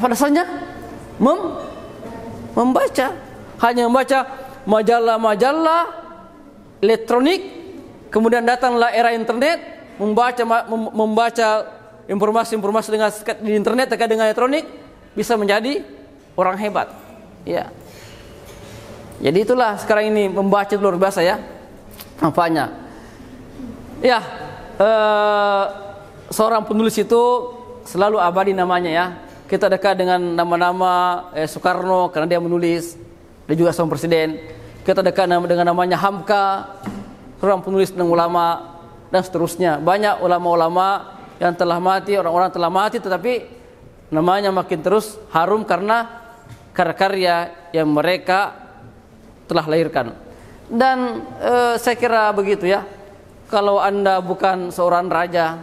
Apa dasarnya? Membaca. Hanya membaca majalah-majalah elektronik, kemudian datanglah era internet, membaca informasi-informasi di internet terkait dengan elektronik, bisa menjadi orang hebat. Ya. Jadi itulah sekarang ini membaca luar biasa ya manfaatnya. Ya, seorang penulis itu selalu abadi namanya ya. Kita dekat dengan nama-nama Soekarno karena dia menulis, dia juga seorang presiden. Kita dekat dengan namanya Hamka, seorang penulis dan ulama, dan seterusnya. Banyak ulama-ulama yang telah mati, orang-orang telah mati, tetapi namanya makin terus harum karena karya-karya yang mereka telah lahirkan. Dan saya kira begitu ya. Kalau Anda bukan seorang raja,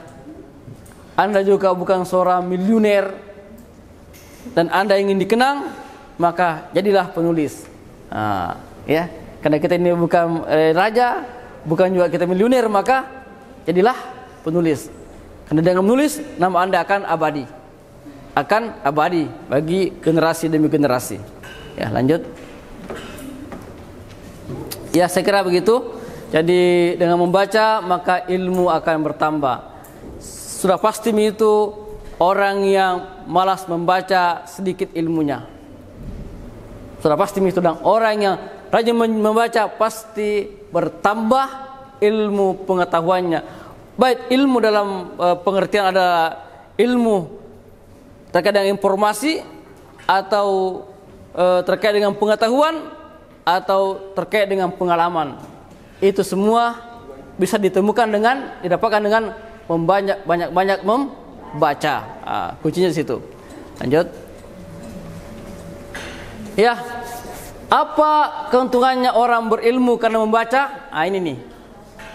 Anda juga bukan seorang miliuner, dan Anda ingin dikenang, maka jadilah penulis. Ya, karena kita ini bukan raja, bukan juga kita miliuner, maka jadilah penulis. Karena dengan menulis, nama Anda akan abadi bagi generasi demi generasi. Ya, lanjut. Ya, saya kira begitu. Jadi dengan membaca maka ilmu akan bertambah. Sudah pasti itu orang yang malas membaca sedikit ilmunya. Sudah pasti itu, dan orang yang rajin membaca pasti bertambah ilmu pengetahuannya. Baik ilmu dalam pengertian adalah ilmu terkait dengan informasi, atau terkait dengan pengetahuan, atau terkait dengan pengalaman. Itu semua bisa didapatkan dengan banyak membaca. Kuncinya di situ. Lanjut. Ya, apa keuntungannya orang berilmu karena membaca? Ini nih,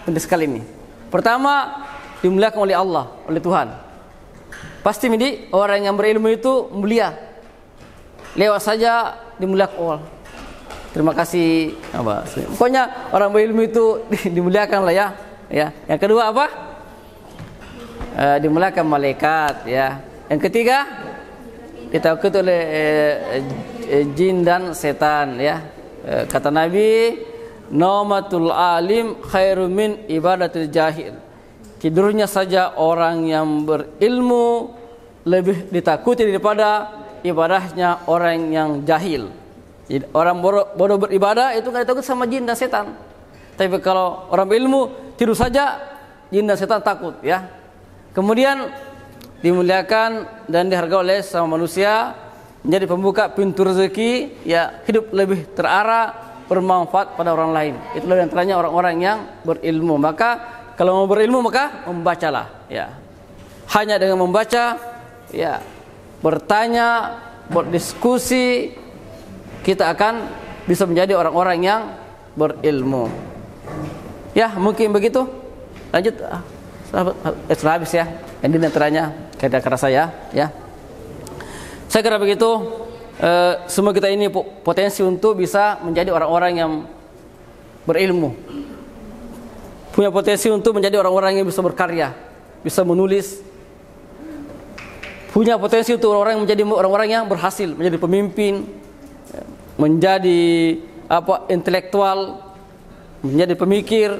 penting sekali nih. Pertama, dimuliakan oleh Allah, oleh Tuhan. Pasti ini orang yang berilmu itu mulia. Lewat saja dimuliakan Allah. Terima kasih. Pokoknya orang berilmu itu dimuliakan lah ya. Ya. Yang kedua apa? Dimuliakan malaikat ya. Yang ketiga, ditakuti oleh jin dan setan ya. Kata Nabi, naumatul alim khairum min ibadatil jahil. Tidurnya saja orang yang berilmu lebih ditakuti daripada ibadahnya orang yang jahil. Jadi orang bodoh beribadah itu kan takut sama jin dan setan. Tapi kalau orang berilmu tidur saja, jin dan setan takut ya. Kemudian dimuliakan dan dihargai oleh sama manusia, menjadi pembuka pintu rezeki ya, hidup lebih terarah, bermanfaat pada orang lain. Itulah yang antaranya orang-orang yang berilmu. Maka kalau mau berilmu maka membacalah ya. Hanya dengan membaca ya, bertanya, berdiskusi, kita akan bisa menjadi orang-orang yang berilmu. Ya, mungkin begitu. Lanjut. Sudah habis ya. Ini antaranya kata-kata saya ya. Saya kira begitu. Semua kita ini potensi untuk bisa menjadi orang-orang yang berilmu. Punya potensi untuk menjadi orang-orang yang bisa berkarya, bisa menulis. Punya potensi untuk orang menjadi orang-orang yang berhasil, menjadi pemimpin, menjadi intelektual, menjadi pemikir,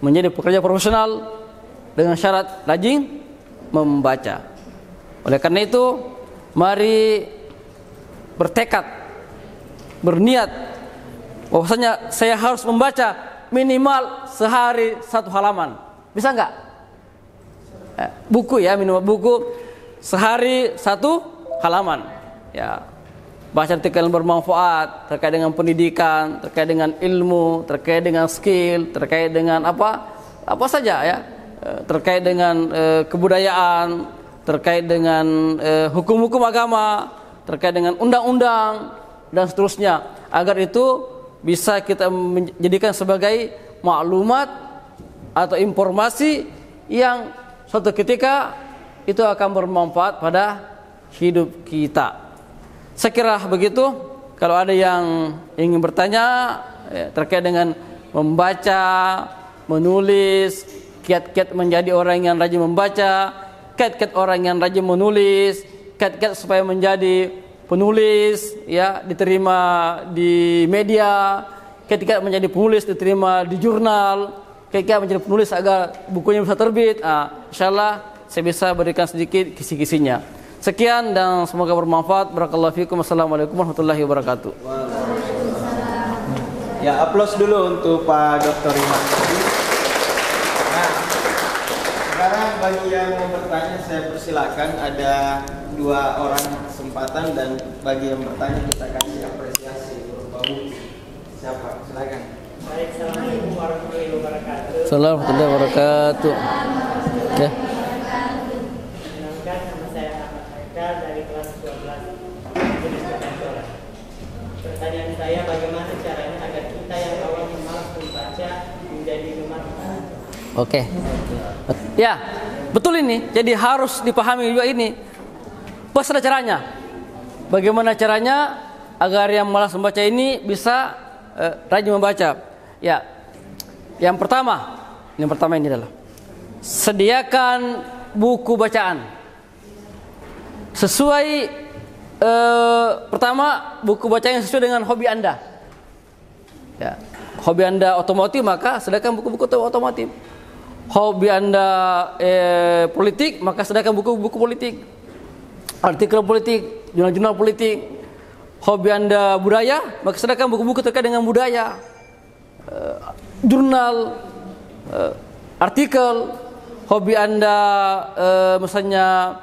menjadi pekerja profesional dengan syarat rajin membaca. Oleh karena itu, mari bertekad, berniat bahwasanya saya harus membaca minimal sehari 1 halaman. Bisa enggak? Buku ya, minimal buku sehari 1 halaman. Ya. Baca artikel yang bermanfaat terkait dengan pendidikan, terkait dengan ilmu, terkait dengan skill, terkait dengan apa saja ya, terkait dengan kebudayaan, terkait dengan hukum-hukum agama, terkait dengan undang-undang dan seterusnya, agar itu bisa kita menjadikan sebagai maklumat atau informasi yang suatu ketika itu akan bermanfaat pada hidup kita. Saya kira begitu. Kalau ada yang ingin bertanya terkait dengan membaca, menulis, kiat-kiat menjadi orang yang rajin membaca, kiat-kiat orang yang rajin menulis, kiat-kiat supaya menjadi penulis, ya, diterima di media, kiat-kiat menjadi penulis diterima di jurnal, kiat-kiat menjadi penulis agar bukunya bisa terbit. Insyaallah saya bisa berikan sedikit kisi-kisinya. Sekian dan semoga bermanfaat. Barakallahu fikum. Wassalamualaikum warahmatullahi wabarakatuh. Ya, aplaus dulu untuk Pak Dr. Imam. Nah, sekarang bagi yang mau bertanya saya persilakan, ada 2 orang kesempatan, dan bagi yang bertanya kita kasih apresiasi berupa buku. Siapa? Silakan. Baik, Assalamualaikum warahmatullahi wabarakatuh. Assalamualaikum warahmatullahi wabarakatuh. Oke. Kenalkan, nama saya Ahmad Haikal dari kelas 12 jenis ketentuan. Pertanyaan saya, bagaimana caranya agar kita yang awalnya malas membaca menjadi gemar membaca? Oke. Ya, betul ini. Jadi harus dipahami juga ini. Pas ada caranya. Bagaimana caranya agar yang malas membaca ini bisa rajin membaca? Ya. Yang pertama ini adalah sediakan buku bacaan. Sesuai pertama, buku bacaan yang sesuai dengan hobi Anda. Ya. Hobi Anda otomotif, maka sediakan buku-buku otomotif. Hobi Anda politik, maka sediakan buku-buku politik. Artikel politik, jurnal-jurnal politik. Hobi Anda budaya, maka sediakan buku-buku terkait dengan budaya. Jurnal, artikel. Hobi Anda misalnya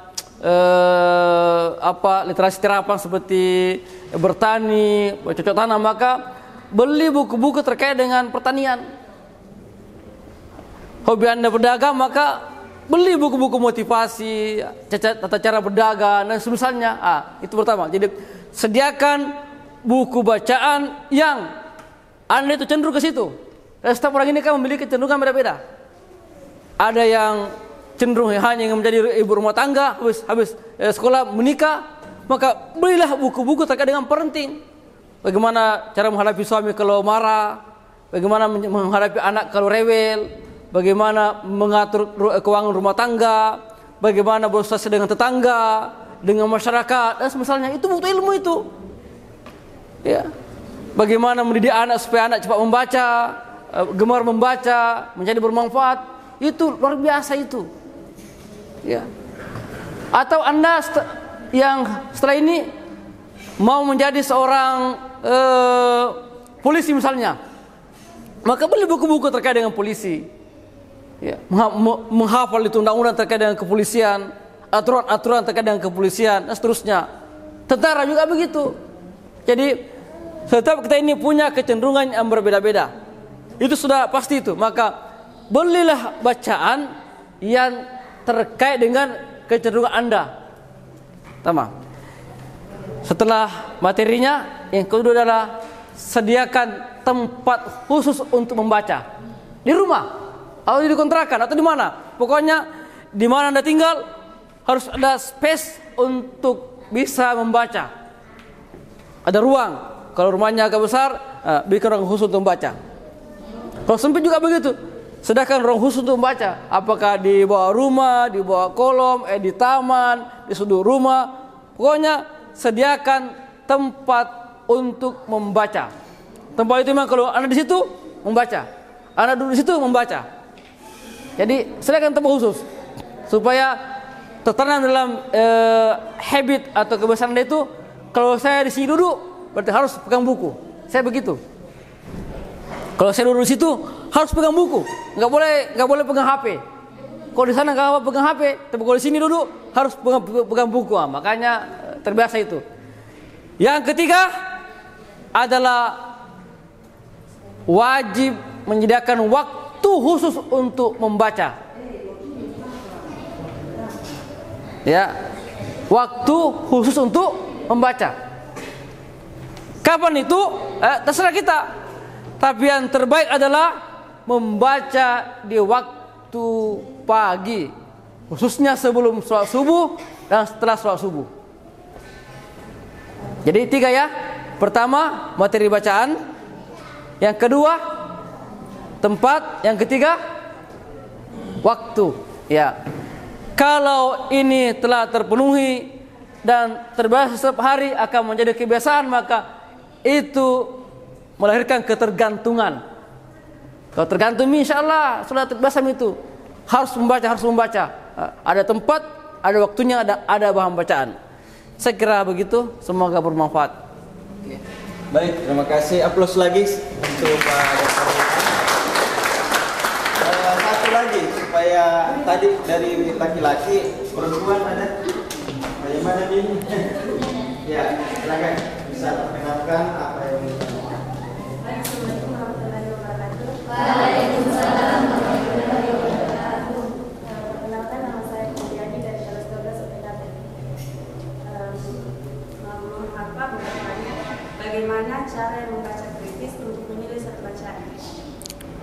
literasi terapan seperti bertani, bercocok tanam, maka beli buku-buku terkait dengan pertanian. Hobi Anda berdagang, maka beli buku-buku motivasi, tata cara berdagang dan semisalnya. Itu pertama. Jadi sediakan buku bacaan yang Anda itu cenderung ke situ. Dan setiap orang ini kan memiliki kecenderungan beda-beda. Ada yang cenderung hanya ingin menjadi ibu rumah tangga, habis sekolah menikah, maka belilah buku-buku terkait dengan parenting. Bagaimana cara menghadapi suami kalau marah, bagaimana menghadapi anak kalau rewel, bagaimana mengatur keuangan rumah tangga, bagaimana bersosialisasi dengan tetangga, dengan masyarakat dan semisalnya. Itu butuh ilmu itu. Ya. Bagaimana mendidik anak supaya anak cepat membaca, gemar membaca, menjadi bermanfaat, itu luar biasa itu. Ya. Atau Anda yang setelah ini mau menjadi seorang polisi misalnya, maka beli buku-buku terkait dengan polisi. Ya, menghafal itu undang-undang terkait dengan kepolisian, aturan-aturan terkait dengan kepolisian dan seterusnya. Tentara juga begitu. Jadi setiap kita ini punya kecenderungan yang berbeda-beda. Itu sudah pasti itu. Maka belilah bacaan yang terkait dengan kecenderungan Anda. Tamam. Setelah materinya, yang kedua adalah sediakan tempat khusus untuk membaca di rumah. Atau di kontrakan atau di mana, pokoknya di mana Anda tinggal harus ada space untuk bisa membaca. Ada ruang. Kalau rumahnya agak besar, bikin ruang khusus untuk membaca. Kalau sempit juga begitu. Sedangkan ruang khusus untuk membaca, apakah di bawah rumah, di bawah kolom, di taman, di sudut rumah, pokoknya sediakan tempat untuk membaca. Tempat itu memang kalau Anda di situ membaca, Anda duduk di situ membaca. Jadi sediakan tempat khusus supaya tertanam dalam habit atau kebiasaan Anda itu. Kalau saya di sini duduk, berarti harus pegang buku. Saya begitu. Kalau saya duduk di situ harus pegang buku, nggak boleh pegang HP. Kalau di sana nggak apa pegang HP, tapi kalau di sini duduk harus pegang buku. Makanya terbiasa itu. Yang ketiga adalah wajib menyediakan waktu khusus untuk membaca. Ya, waktu khusus untuk membaca. Kapan itu? Terserah kita. Tapi yang terbaik adalah membaca di waktu pagi, khususnya sebelum sholat subuh dan setelah sholat subuh. Jadi 3 ya. Pertama, materi bacaan. Yang kedua, tempat. Yang ketiga, waktu. Ya. Kalau ini telah terpenuhi, dan terbiasa setiap hari akan menjadi kebiasaan, maka itu melahirkan ketergantungan. Kalau tergantung, insya Allah sudah terbiasa itu. Harus membaca. Ada tempat, ada waktunya, ada bahan bacaan. Saya kira begitu. Semoga bermanfaat. Oke. Baik, terima kasih. Aplaus lagi untuk Pak Dr. Satu lagi supaya tadi dari laki-laki, perempuan ada. Bagaimana ini? Ya, silakan bisa perkenalkan apa yang Assalamualaikum warahmatullahi wabarakatuh. Waalaikumsalam warahmatullahi wabarakatuh. Perkenalkan, nama saya Kuliani dari kelas 12 UPKT. Mohon maaf Pak, bertanya bagaimana cara yang membaca kritis untuk menilai satu bacaan?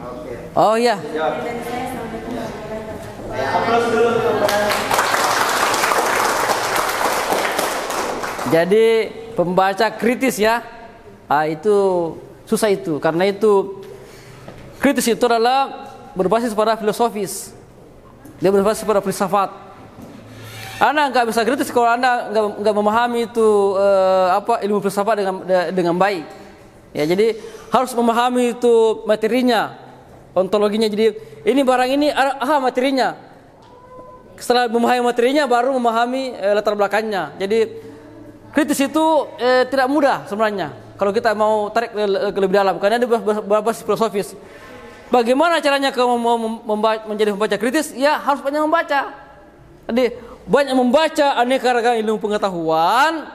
Oke. Oh iya. Jawab. Dan saya sampaikan warahmatullahi wabarakatuh. Ya, aplaus dulu untuk Pak. Jadi pembaca kritis ya, itu susah itu, karena itu kritis itu adalah berbasis pada filosofis, dia berbasis pada filsafat. Anda nggak bisa kritis kalau Anda nggak memahami itu ilmu filsafat dengan baik. Ya, jadi harus memahami itu materinya, ontologinya. Jadi ini barang ini materinya. Setelah memahami materinya baru memahami latar belakangnya. Jadi kritis itu tidak mudah sebenarnya kalau kita mau tarik ke lebih dalam, karena dia berbasis filosofis. Bagaimana caranya kalau mau menjadi pembaca kritis? Ya harus banyak membaca. Jadi banyak membaca aneka ragam ilmu pengetahuan,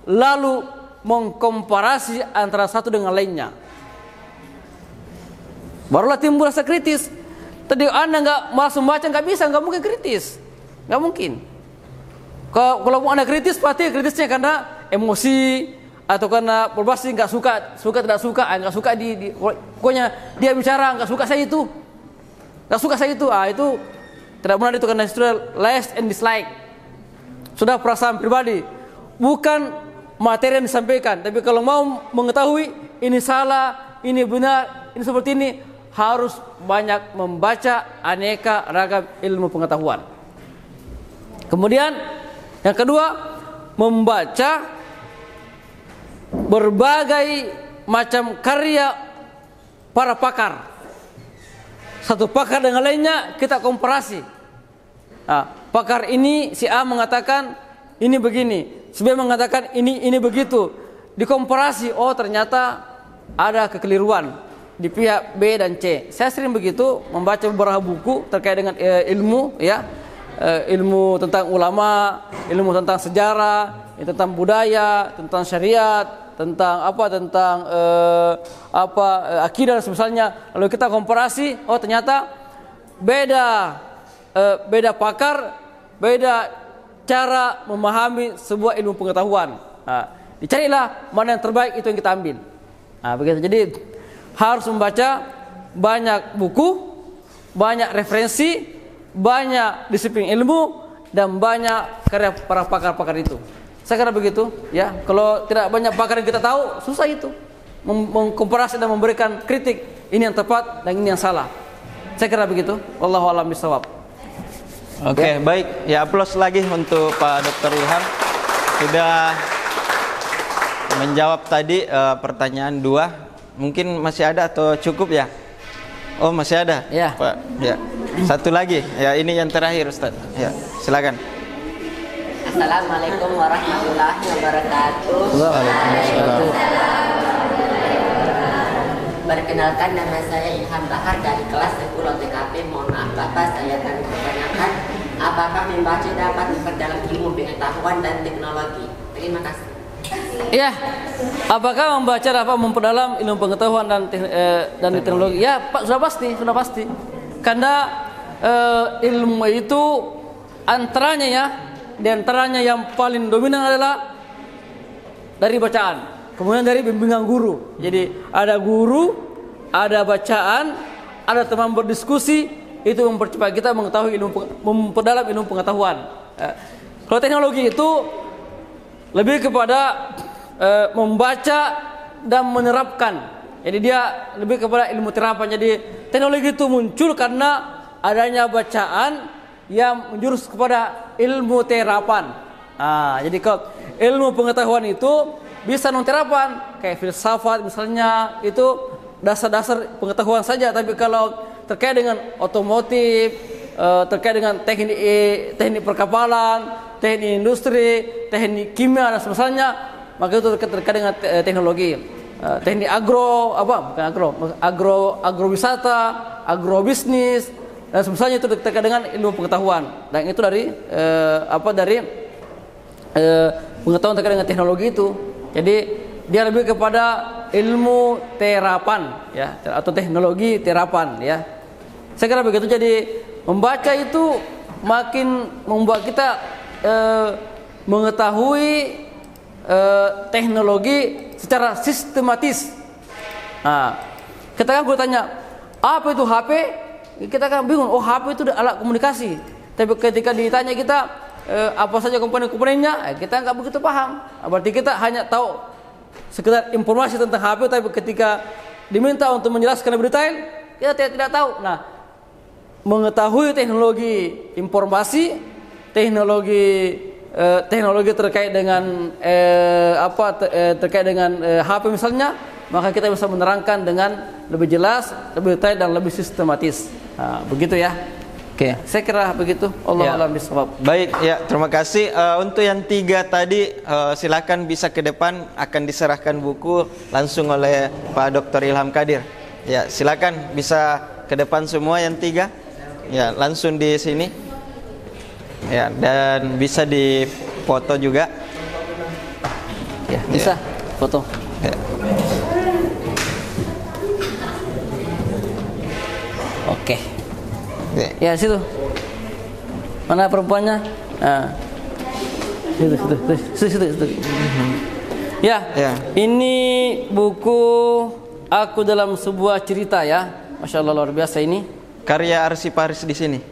lalu mengkomparasi antara satu dengan lainnya. Barulah timbul rasa kritis. Tadi Anda nggak malas membaca, nggak mungkin kritis, nggak mungkin. Kalau Anda kritis, pasti kritisnya karena emosi atau karena berbasis nggak suka tidak suka, nggak suka pokoknya dia bicara nggak suka saya itu, itu tidak benar, itu karena itu like and dislike, sudah perasaan pribadi, bukan materi yang disampaikan. Tapi kalau mau mengetahui ini salah, ini benar, ini seperti ini, harus banyak membaca aneka ragam ilmu pengetahuan. Kemudian yang kedua, membaca berbagai macam karya para pakar. Satu pakar dengan lainnya kita komparasi. Pakar ini si A mengatakan ini begini, si B mengatakan ini begitu. Dikomparasi, oh ternyata ada kekeliruan di pihak B dan C. Saya sering begitu membaca beberapa buku terkait dengan ilmu, ya. Ilmu tentang ulama, ilmu tentang sejarah, tentang budaya, tentang syariat, tentang akidah dan semisalnya. Lalu kita komparasi, oh ternyata beda pakar, beda cara memahami sebuah ilmu pengetahuan. Dicarilah mana yang terbaik, itu yang kita ambil. Begitu. Jadi harus membaca banyak buku, banyak referensi, banyak disiplin ilmu, dan banyak karya para pakar-pakar itu. Saya kira begitu, ya. Kalau tidak banyak pakar yang kita tahu, susah itu mengkomparasi dan memberikan kritik, ini yang tepat dan ini yang salah. Saya kira begitu. Wallahu a'lam bishawab. Oke, baik. Ya, aplaus lagi untuk Pak Dr. Ilham sudah menjawab tadi pertanyaan 2. Mungkin masih ada atau cukup ya? Oh, masih ada? Ya. Pak, ya. Satu lagi. Ya, ini yang terakhir, Ustaz. Ya, silakan. Assalamualaikum warahmatullahi wabarakatuh. Waalaikumsalam. Perkenalkan, nama saya Ilham Bahar dari kelas 10 TKP. Mohon maaf Bapak, saya akan bertanyakan apakah membaca dapat memperdalam ilmu pengetahuan dan teknologi. Terima kasih. Ya, apakah membaca dapat memperdalam ilmu pengetahuan dan teknologi? Ya, Pak, sudah pasti. Karena ilmu itu antaranya, ya, di antaranya yang paling dominan adalah dari bacaan, kemudian dari bimbingan guru. Jadi ada guru, ada bacaan, ada teman berdiskusi, itu mempercepat kita mengetahui memperdalam ilmu pengetahuan. Kalau teknologi itu lebih kepada membaca dan menerapkan. Jadi dia lebih kepada ilmu terapan. Jadi teknologi itu muncul karena adanya bacaan yang menjurus kepada ilmu terapan. Jadi kalau ilmu pengetahuan itu bisa non-terapan, kayak filsafat misalnya, itu dasar-dasar pengetahuan saja. Tapi kalau terkait dengan otomotif, terkait dengan teknik perkapalan, teknik industri, teknik kimia dan sebagainya, maka itu terkait dengan teknologi. Teknik agrowisata, agrobisnis dan sebagainya, itu terkait dengan ilmu pengetahuan. Dan itu dari pengetahuan terkait dengan teknologi itu. Jadi dia lebih kepada ilmu terapan ya, atau teknologi terapan ya. Saya kira begitu. Jadi membaca itu makin membuat kita mengetahui teknologi secara sistematis. Kita kan tanya apa itu HP, kita kan bingung. Oh, HP itu alat komunikasi. Tapi ketika ditanya kita apa saja komponen-komponennya, kita nggak begitu paham. Berarti kita hanya tahu sekedar informasi tentang HP, tapi ketika diminta untuk menjelaskan lebih detail, kita tidak tahu. Nah, mengetahui teknologi informasi, teknologi terkait dengan terkait dengan HP misalnya, maka kita bisa menerangkan dengan lebih jelas, lebih detail dan lebih sistematis. Begitu ya. Oke, saya kira begitu. Allah a'lam bishawab. Baik, ya, terima kasih. Untuk yang 3 tadi, silakan bisa ke depan, akan diserahkan buku langsung oleh Pak Dr. Ilham Qadir. Ya, silakan bisa ke depan semua yang 3. Ya, langsung di sini. Ya, dan bisa difoto juga. Ya, bisa foto. Ya. Oke. Ya, situ. Mana perempuannya? Situ. Ya. Ini buku Aku Dalam Sebuah Cerita ya. Masya Allah, luar biasa ini. Karya arsiparis di sini.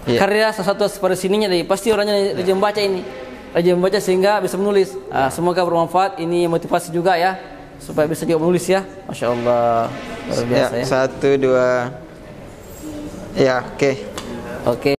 Karya salah satu arsiparis ininya, pasti orangnya rajin membaca ini. Rajin membaca sehingga bisa menulis. Semoga bermanfaat. Ini motivasi juga ya, supaya bisa juga menulis ya. Masya Allah, luar biasa ya. 1, 2. Ya, oke.